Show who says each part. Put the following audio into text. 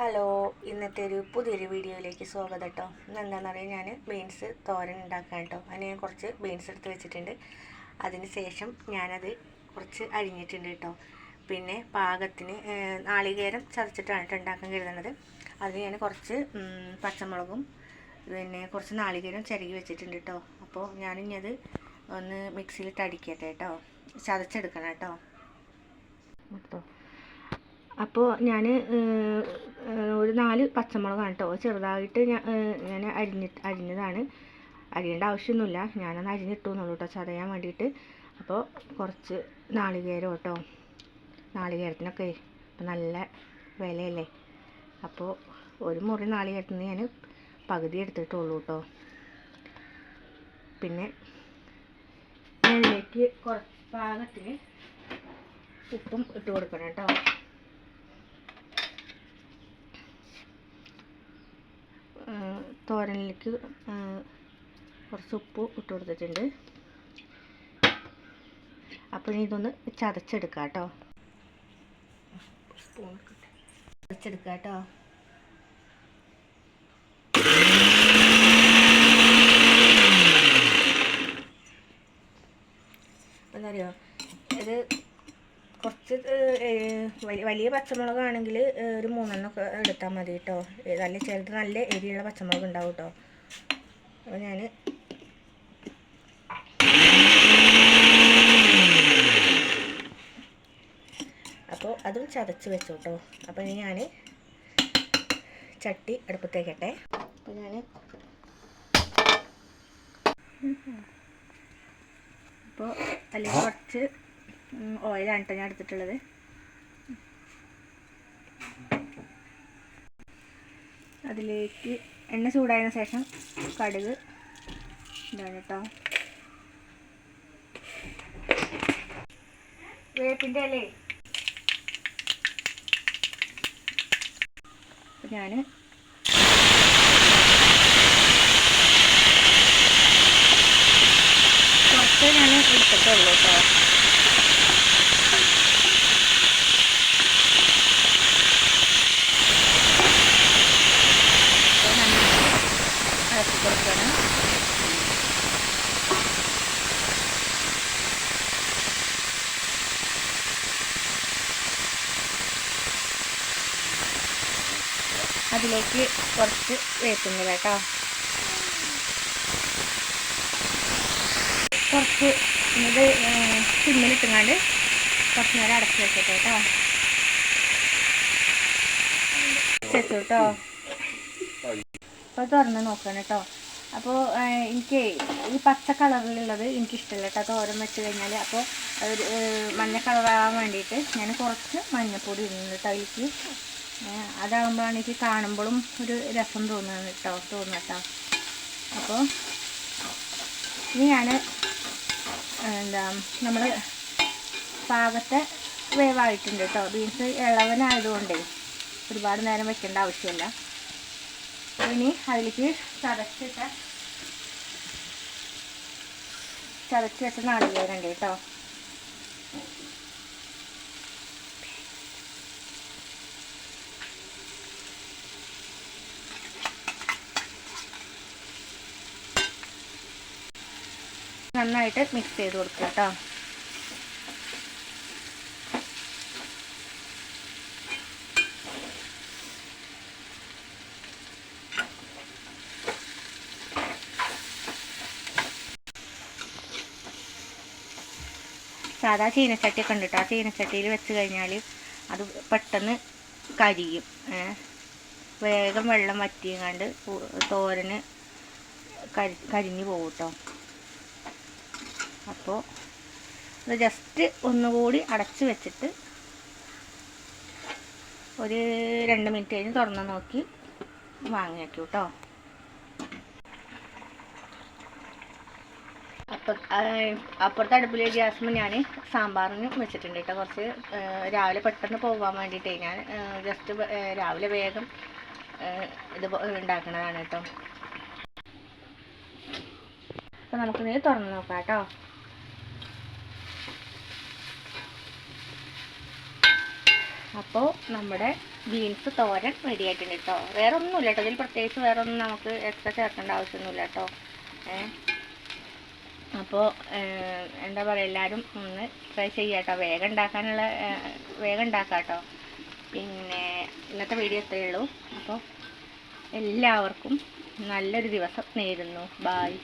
Speaker 1: Hello, ഇന്നത്തെ ഒരു പുതിയൊരു വീഡിയോയിലേക്ക് സ്വാഗതം കേട്ടോ. ഇന്നെന്താണെന്ന് അറിയാം, ഞാൻ ബീൻസ് തോരൻ ഉണ്ടാക്കാം കേട്ടോ. അതിന് ഞാൻ കുറച്ച് ബീൻസ് എടുത്ത് വെച്ചിട്ടുണ്ട്. അതിന് ശേഷം ഞാനത് കുറച്ച് അരിഞ്ഞിട്ടുണ്ട് കേട്ടോ. പിന്നെ പാകത്തിന് നാളികേരം ചതച്ചിട്ടാണ് കേട്ടോ ഉണ്ടാക്കാൻ കരുതുന്നത്. അതിന് ഞാൻ കുറച്ച് പച്ചമുളകും പിന്നെ കുറച്ച് നാളികേരം ചിരകി വെച്ചിട്ടുണ്ട് കേട്ടോ. അപ്പോൾ ഞാനിനി അത് ഒന്ന് മിക്സിയിലിട്ട് അടിക്കട്ടെ കേട്ടോ, ചതച്ചെടുക്കണം കേട്ടോ. അപ്പോൾ ഞാൻ ഒരു 4 പച്ചമുളകാണ് കേട്ടോ, ചെറുതായിട്ട് ഞാൻ അരിഞ്ഞതാണ്. അരിയേണ്ട ആവശ്യമൊന്നുമില്ല, ഞാനൊന്ന് അരിഞ്ഞിട്ടു എന്നുള്ളൂ കേട്ടോ, ചതയാൻ വേണ്ടിയിട്ട്. അപ്പോൾ കുറച്ച് നാളികേരം കേട്ടോ, നാളികേരത്തിനൊക്കെ ഇപ്പം നല്ല വിലയല്ലേ. അപ്പോൾ ഒരു മുറി നാളികേരത്തിന് ഞാൻ പകുതി എടുത്തിട്ടുള്ളൂ കേട്ടോ. പിന്നെ അതിലേക്ക് പാകത്തിന് ഉപ്പും ഇട്ട് കൊടുക്കണം കേട്ടോ. തോരനിലേക്ക് കുറച്ച് ഉപ്പ് ഇട്ട് കൊടുത്തിട്ടുണ്ട്. അപ്പോൾ ഇനി ഇതൊന്ന് ചതച്ചെടുക്കാം കേട്ടോ. ചതച്ചെടുക്കാം കേട്ടോ. എന്താ അറിയോ, ഇത് കുറച്ച് വലിയ പച്ചമുളകാണെങ്കിൽ ഒരു 3 ഒക്കെ എടുത്താൽ മതി കേട്ടോ. നല്ല ചിലത് നല്ല എരിയുള്ള പച്ചമുളക് ഉണ്ടാവും കേട്ടോ. അപ്പോൾ ഞാൻ അതും ചതച്ച് വെച്ചു കേട്ടോ. അപ്പോൾ ഇനി ഞാൻ ചട്ടി അടുപ്പത്തേക്കട്ടെ. അപ്പോൾ ഞാൻ അല്ലെങ്കിൽ കുറച്ച് ഓയിലാണ് കേട്ടോ ഞാൻ എടുത്തിട്ടുള്ളത്. അതിലേക്ക് എണ്ണ ചൂടായതിനു ശേഷം കടുക് ഇതാണ് കേട്ടോ. വേപ്പിൻ്റെ ഇലേ ഞാൻ കുറച്ച് എടുത്തിട്ടുള്ളൂ കേട്ടോ. കൊടുക്കണം. അതിലേക്ക് കുറച്ച് വേപ്പിൻ്റെ കേട്ടോ, കുറച്ച് ഇത് സിമ്മിലിട്ടുങ്ങാണ്ട് കുറച്ച് നേരം അടച്ച് വെച്ചിട്ട് കേട്ടോ. വെച്ചു കേട്ടോ. അപ്പോൾ തുറന്ന് നോക്കണം കേട്ടോ. അപ്പോൾ എനിക്ക് ഈ പച്ച കളറിലുള്ളത് എനിക്കിഷ്ടമല്ല കേട്ടോ തോരൻ വെച്ച് കഴിഞ്ഞാൽ. അപ്പോൾ ഒരു മഞ്ഞ കളറാകാൻ വേണ്ടിയിട്ട് ഞാൻ കുറച്ച് മഞ്ഞൾപ്പൊടി ഇടുന്നു കേട്ടോ അതിലേക്ക്. അതാകുമ്പോഴാണ് എനിക്ക് കാണുമ്പോഴും ഒരു രസം തോന്നുന്നു കേട്ടോ. അപ്പോൾ ഇനി ഞാൻ നമ്മൾ പാകത്തെ വേവായിട്ടുണ്ട് കേട്ടോ. ബീൻസ് ഇളവനായതുകൊണ്ടേ ഒരുപാട് നേരം വെക്കേണ്ട ആവശ്യമില്ല. ഇനി അതിലേക്ക് ചതച്ച് വെച്ച നാളികേരം ഉണ്ട് കേട്ടോ. നന്നായിട്ട് മിക്സ് ചെയ്ത് കൊടുക്കുക കേട്ടോ. സാധാ ചീനച്ചട്ടിയൊക്കെ ഉണ്ട് കേട്ടോ. ആ ചീനച്ചട്ടിയിൽ വെച്ച് കഴിഞ്ഞാൽ അത് പെട്ടെന്ന് കരിയും. വേഗം വെള്ളം വറ്റിയങ്ങാണ്ട് തോരന് കരിഞ്ഞു പോകും കേട്ടോ. അപ്പോൾ ഇത് ജസ്റ്റ് ഒന്നുകൂടി അടച്ച് വെച്ചിട്ട് ഒരു 2 മിനിറ്റ് കഴിഞ്ഞ് തുറന്ന് നോക്കി വാങ്ങി വയ്ക്കൂ കേട്ടോ. അപ്പുറത്തെ അടുപ്പിലെ ഗ്യാസുമ്പോൾ ഞാൻ സാമ്പാറിന് വെച്ചിട്ടുണ്ട് കേട്ടോ. കുറച്ച് രാവിലെ പെട്ടെന്ന് പോകാൻ വേണ്ടിയിട്ടേ ഞാൻ ജസ്റ്റ് രാവിലെ വേഗം ഇത് ഉണ്ടാക്കുന്നതാണ് കേട്ടോ. അപ്പോൾ നമുക്കിത് തുറന്ന് നോക്കാം കേട്ടോ. അപ്പോൾ നമ്മുടെ ബീൻസ് തോരൻ റെഡി ആയിട്ടുണ്ട് കേട്ടോ. വേറെ ഒന്നുമില്ല കേട്ടോ, ഇതിൽ പ്രത്യേകിച്ച് വേറെ ഒന്നും നമുക്ക് എക്സ്ട്രാ ചേർക്കേണ്ട ആവശ്യമൊന്നുമില്ല കേട്ടോ. അപ്പോൾ എന്താ പറയുക, എല്ലാവരും ഒന്ന് ട്രൈ ചെയ്യാം കേട്ടോ. വേഗം ഉണ്ടാക്കാം കേട്ടോ. പിന്നെ ഇന്നത്തെ വീഡിയോ ഇത്രയേ ഉള്ളൂ. അപ്പോൾ എല്ലാവർക്കും നല്ലൊരു ദിവസം നേരുന്നു. ബായ്.